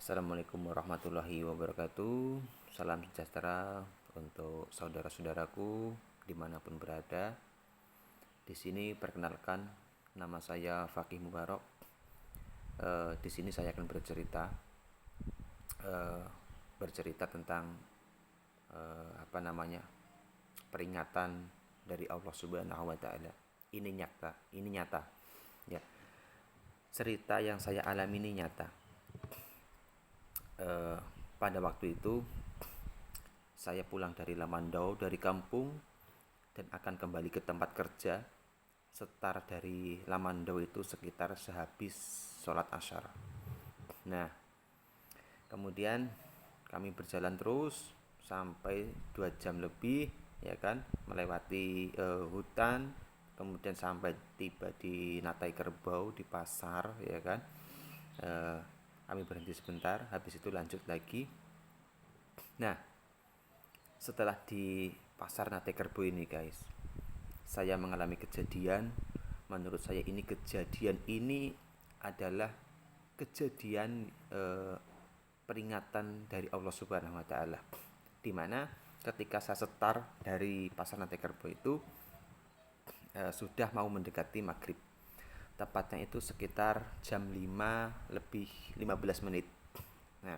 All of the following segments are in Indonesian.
Assalamualaikum warahmatullahi wabarakatuh. Salam sejahtera untuk saudara-saudaraku dimanapun berada. Di sini perkenalkan, nama saya Fakih Mubarok. Di sini saya akan bercerita tentang peringatan dari Allah Subhanahu Wa Taala. Ini nyata, ya. Cerita yang saya alami ini nyata. Pada waktu itu saya pulang dari Lamandau, dari kampung, dan akan kembali ke tempat kerja. Setar dari Lamandau itu sekitar sehabis sholat asyar. Nah, kemudian kami berjalan terus sampai 2 jam lebih, ya kan, melewati hutan, kemudian sampai tiba di Natai Kerbau di pasar, ya kan. Kami berhenti sebentar, habis itu lanjut lagi. Nah, setelah di pasar Natai Kerbau ini, guys, saya mengalami kejadian. Menurut saya kejadian ini adalah kejadian peringatan dari Allah Subhanahu Wa Taala, dimana ketika saya setar dari pasar Natai Kerbau itu sudah mau mendekati maghrib. Tepatnya itu sekitar jam 5 lebih 15 menit. Nah,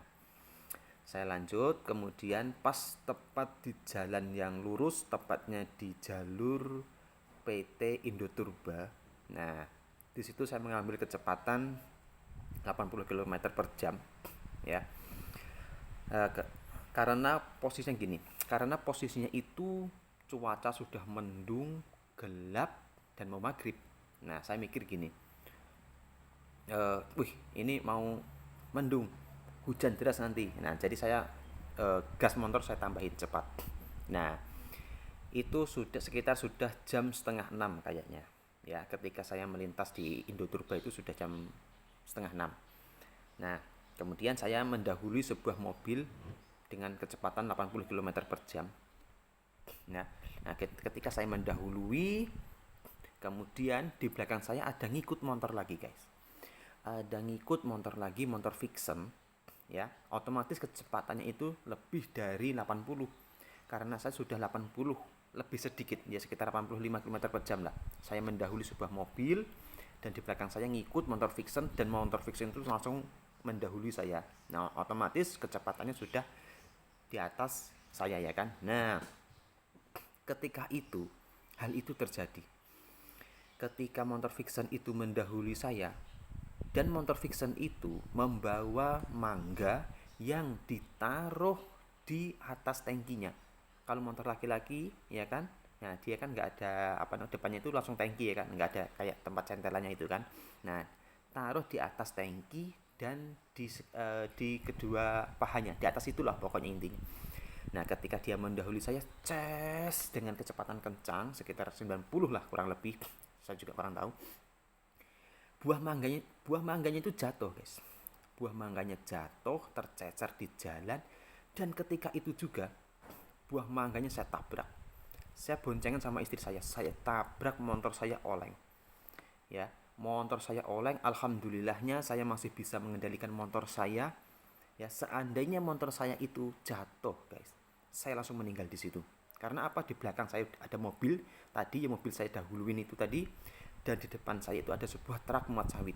saya lanjut, kemudian pas tepat di jalan yang lurus, tepatnya di jalur PT Indoturba. Nah, di situ saya mengambil kecepatan 80 km per jam, ya. Karena posisinya itu cuaca sudah mendung, gelap, dan mau maghrib. Nah, saya mikir gini, ini mau mendung, hujan deras nanti. Nah, jadi saya gas motor saya tambahin cepat. Nah, itu sudah jam setengah 6 kayaknya. Ya, ketika saya melintas di Indoturba itu sudah jam setengah 6. Nah, kemudian saya mendahului sebuah mobil dengan kecepatan 80 km per jam. Nah, ketika saya mendahului, kemudian di belakang saya ada ngikut motor lagi, guys. Ada ngikut motor lagi, motor Vixen, ya. Otomatis kecepatannya itu lebih dari 80. Karena saya sudah 80, lebih sedikit, ya sekitar 85 km per jam lah. Saya mendahului sebuah mobil dan di belakang saya ngikut motor Vixen, dan motor Vixen itu langsung mendahului saya. Nah, otomatis kecepatannya sudah di atas saya, ya kan. Nah, ketika itu hal itu terjadi. Ketika motor Vixen itu mendahului saya, dan motor Vixen itu membawa mangga yang ditaruh di atas tangkinya. Kalau motor laki-laki, ya kan, nah dia kan nggak ada depannya itu langsung tangki, ya kan, nggak ada kayak tempat centelannya itu kan. Nah, taruh di atas tangki dan di kedua pahanya, di atas itulah pokoknya intinya. Nah, ketika dia mendahului saya, dengan kecepatan kencang sekitar 90 lah kurang lebih, saya juga kurang tahu. Buah mangganya itu jatuh, guys. Buah mangganya jatuh, tercecer di jalan, dan ketika itu juga buah mangganya saya tabrak. Saya boncengan sama istri saya tabrak, motor saya oleng. Ya, motor saya oleng, alhamdulillahnya saya masih bisa mengendalikan motor saya. Ya, seandainya motor saya itu jatuh, guys, saya langsung meninggal di situ. Karena apa? Di belakang saya ada mobil tadi, ya mobil saya dahuluin itu tadi, dan di depan saya itu ada sebuah truk muat sawit.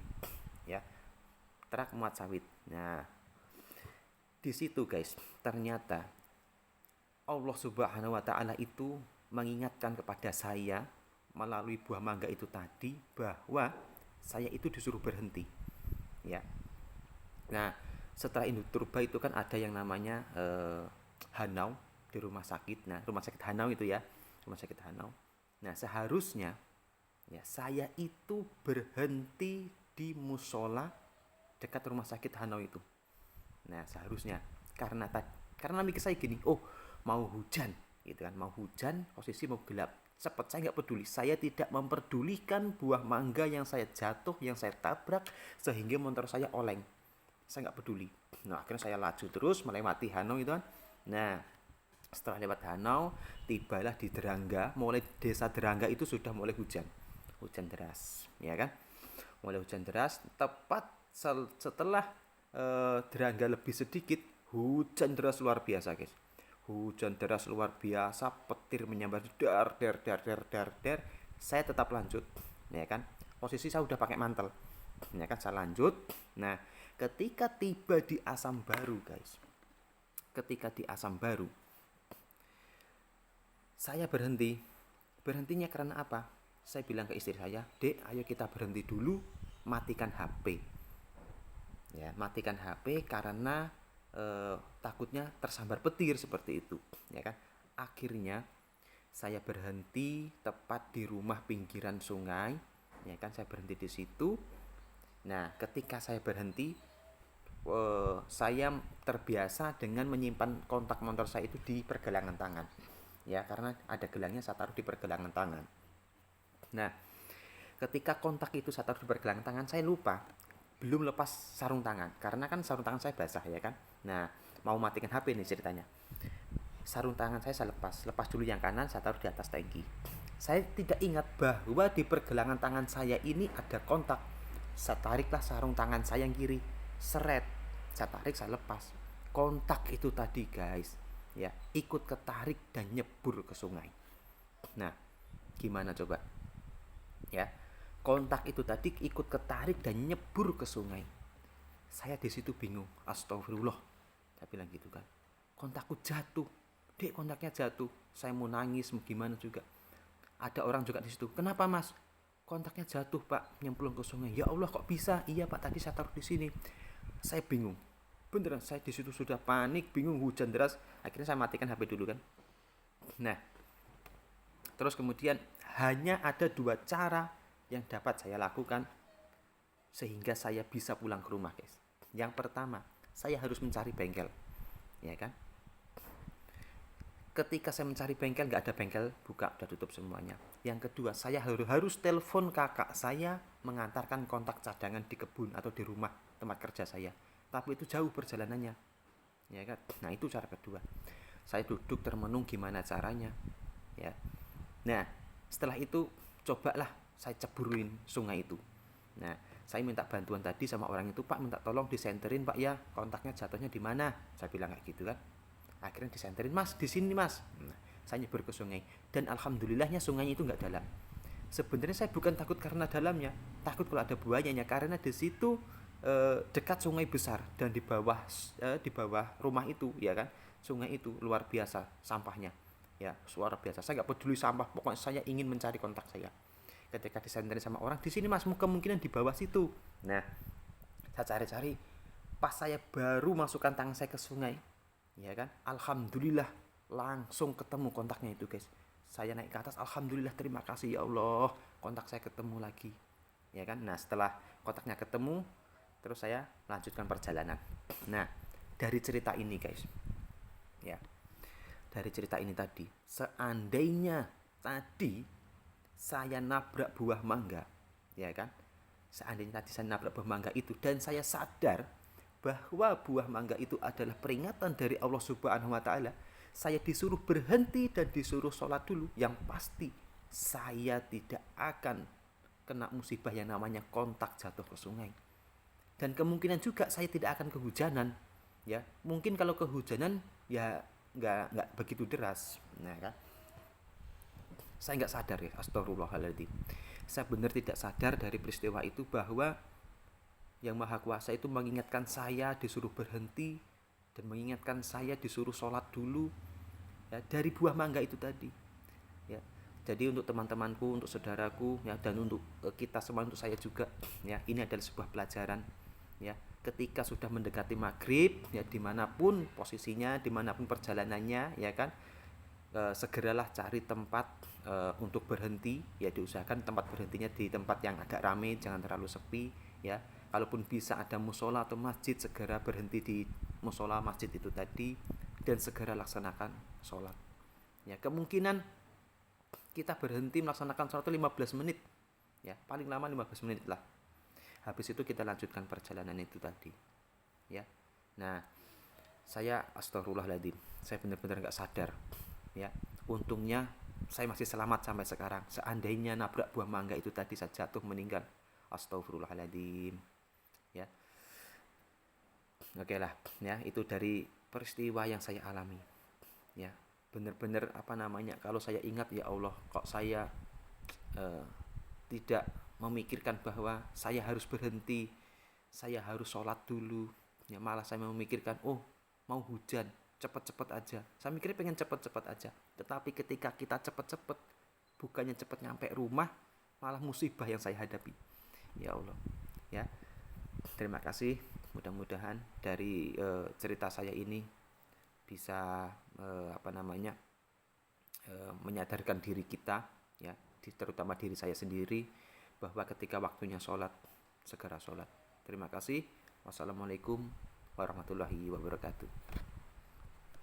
Ya, truk muat sawit. Nah, di situ, guys, ternyata Allah Subhanahu Wa Taala itu mengingatkan kepada saya melalui buah mangga itu tadi bahwa saya itu disuruh berhenti. Ya. Nah, setelah Indoturba itu kan ada yang namanya Hanau di rumah sakit. Nah, rumah sakit Hanau itu, ya, rumah sakit Hanau. Nah, seharusnya, ya, saya itu berhenti di musola dekat rumah sakit Hanau itu. Nah, seharusnya karena mikir saya gini, oh mau hujan, gitu kan, mau hujan, posisi mau gelap. Cepat, saya nggak peduli, saya tidak memperdulikan buah mangga yang saya jatuh, yang saya tabrak sehingga motor saya oleng. Saya nggak peduli. Nah, akhirnya saya laju terus melewati Hanau itu kan. Nah, setelah lewat Hanau, tibalah di Derangga. Mulai desa Derangga itu sudah mulai hujan deras, ya kan, mulai hujan deras. Tepat setelah Derangga lebih sedikit, hujan deras luar biasa guys. Hujan deras luar biasa, petir menyambar dar dar dar dar dar dar. Saya tetap lanjut, ya kan. Posisi saya udah pakai mantel, ya kan. Saya lanjut. Nah, ketika tiba di Asam Baru guys, ketika di Asam Baru, saya berhenti. Berhentinya karena apa? Saya bilang ke istri saya, "Dek, ayo kita berhenti dulu, matikan HP." Ya, matikan HP karena takutnya tersambar petir seperti itu, ya kan. Akhirnya saya berhenti tepat di rumah pinggiran sungai, ya kan. Saya berhenti di situ. Nah, ketika saya berhenti, saya terbiasa dengan menyimpan kontak motor saya itu di pergelangan tangan, ya, karena ada gelangnya, saya taruh di pergelangan tangan. Nah, ketika kontak itu saya taruh di pergelangan tangan, saya lupa belum lepas sarung tangan, karena kan sarung tangan saya basah, ya kan. Nah, mau matikan HP nih ceritanya. Sarung tangan saya lepas dulu yang kanan, saya taruh di atas tangki. Saya tidak ingat bahwa di pergelangan tangan saya ini ada kontak. Saya tariklah sarung tangan saya yang kiri, seret, saya tarik, saya lepas. Kontak itu tadi guys, ya, ikut ketarik dan nyebur ke sungai. Nah, gimana coba? Ya, kontak itu tadi ikut ketarik dan nyebur ke sungai. Saya di situ bingung, astagfirullah, saya bilang gitu kan. Kontakku jatuh, Dek, kontaknya jatuh. Saya mau nangis, mau gimana juga. Ada orang juga di situ. Kenapa mas? Kontaknya jatuh pak, nyemplung ke sungai. Ya Allah, kok bisa? Iya pak, tadi saya taruh di sini. Saya bingung. Beneran, saya di situ sudah panik, bingung, hujan deras. Akhirnya saya matikan HP dulu kan. Nah, terus kemudian hanya ada 2 cara yang dapat saya lakukan sehingga saya bisa pulang ke rumah guys. Yang pertama, saya harus mencari bengkel, ya kan. Ketika saya mencari bengkel, nggak ada bengkel buka, udah tutup semuanya. Yang kedua, saya harus telepon kakak saya mengantarkan kontak cadangan di kebun atau di rumah tempat kerja saya. Tapi itu jauh perjalanannya, ya kan. Nah, itu cara kedua. Saya duduk termenung gimana caranya, ya. Nah, setelah itu cobalah saya ceburin sungai itu. Nah, saya minta bantuan tadi sama orang itu, Pak, minta tolong disenterin Pak ya, kontaknya jatuhnya di mana? Saya bilang kayak gitu kan. Akhirnya disenterin, Mas, di sini Mas. Nah, saya nyebur ke sungai dan alhamdulillahnya sungainya itu nggak dalam. Sebenarnya saya bukan takut karena dalamnya, takut kalau ada buayanya, karena di situ dekat sungai besar dan di bawah rumah itu, ya kan, sungai itu luar biasa sampahnya, ya, luar biasa. Saya nggak peduli sampah, pokoknya saya ingin mencari kontak saya. Ketika disenterin sama orang, di sini Mas, kemungkinan di bawah situ. Nah, saya cari-cari, pas saya baru masukkan tangan saya ke sungai, ya kan, alhamdulillah langsung ketemu kontaknya itu guys. Saya naik ke atas, alhamdulillah, terima kasih ya Allah, kontak saya ketemu lagi, ya kan. Nah, setelah kontaknya ketemu, terus saya lanjutkan perjalanan. Nah, dari cerita ini guys, ya, dari cerita ini tadi, seandainya tadi saya nabrak buah mangga, ya kan, seandainya tadi saya nabrak buah mangga itu dan saya sadar bahwa buah mangga itu adalah peringatan dari Allah Subhanahu wa taala, saya disuruh berhenti dan disuruh sholat dulu, yang pasti saya tidak akan kena musibah yang namanya kontak jatuh ke sungai. Dan kemungkinan juga saya tidak akan kehujanan, ya. Mungkin kalau kehujanan ya nggak begitu deras, nah kan. Saya nggak sadar ya, astagfirullahaladzim. Saya benar tidak sadar dari peristiwa itu bahwa Yang Maha Kuasa itu mengingatkan saya disuruh berhenti dan mengingatkan saya disuruh sholat dulu, ya, dari buah mangga itu tadi, ya. Jadi untuk teman-temanku, untuk saudaraku, ya, dan untuk kita semua, untuk saya juga, ya, ini adalah sebuah pelajaran, ya. Ketika sudah mendekati maghrib, ya, dimanapun posisinya, dimanapun perjalanannya, ya kan, segeralah cari tempat untuk berhenti, ya, diusahakan tempat berhentinya di tempat yang agak ramai, jangan terlalu sepi, ya. Kalaupun bisa ada musola atau masjid, segera berhenti di musola masjid itu tadi dan segera laksanakan sholat, ya. Kemungkinan kita berhenti melaksanakan sholat itu 15 menit, ya, paling lama 15 menit lah. Habis itu kita lanjutkan perjalanan itu tadi, ya. Nah, saya astagfirullahaladzim, saya benar-benar gak sadar, ya. Untungnya saya masih selamat sampai sekarang. Seandainya nabrak buah mangga itu tadi, saya jatuh meninggal, astagfirullahaladzim, ya. Oke lah, ya itu dari peristiwa yang saya alami. Ya, bener-bener apa namanya? Kalau saya ingat ya Allah, kok saya eh, tidak memikirkan bahwa saya harus berhenti, saya harus sholat dulu. Ya malah saya memikirkan, oh mau hujan, cepet-cepet aja. Saya mikirnya pengen cepet-cepet aja. Tetapi ketika kita cepet-cepet, bukannya cepet nyampe rumah, malah musibah yang saya hadapi. Ya Allah, ya terima kasih. Mudah-mudahan dari cerita saya ini bisa apa namanya menyadarkan diri kita, ya terutama diri saya sendiri, bahwa ketika waktunya sholat segera sholat. Terima kasih. Wassalamualaikum warahmatullahi wabarakatuh.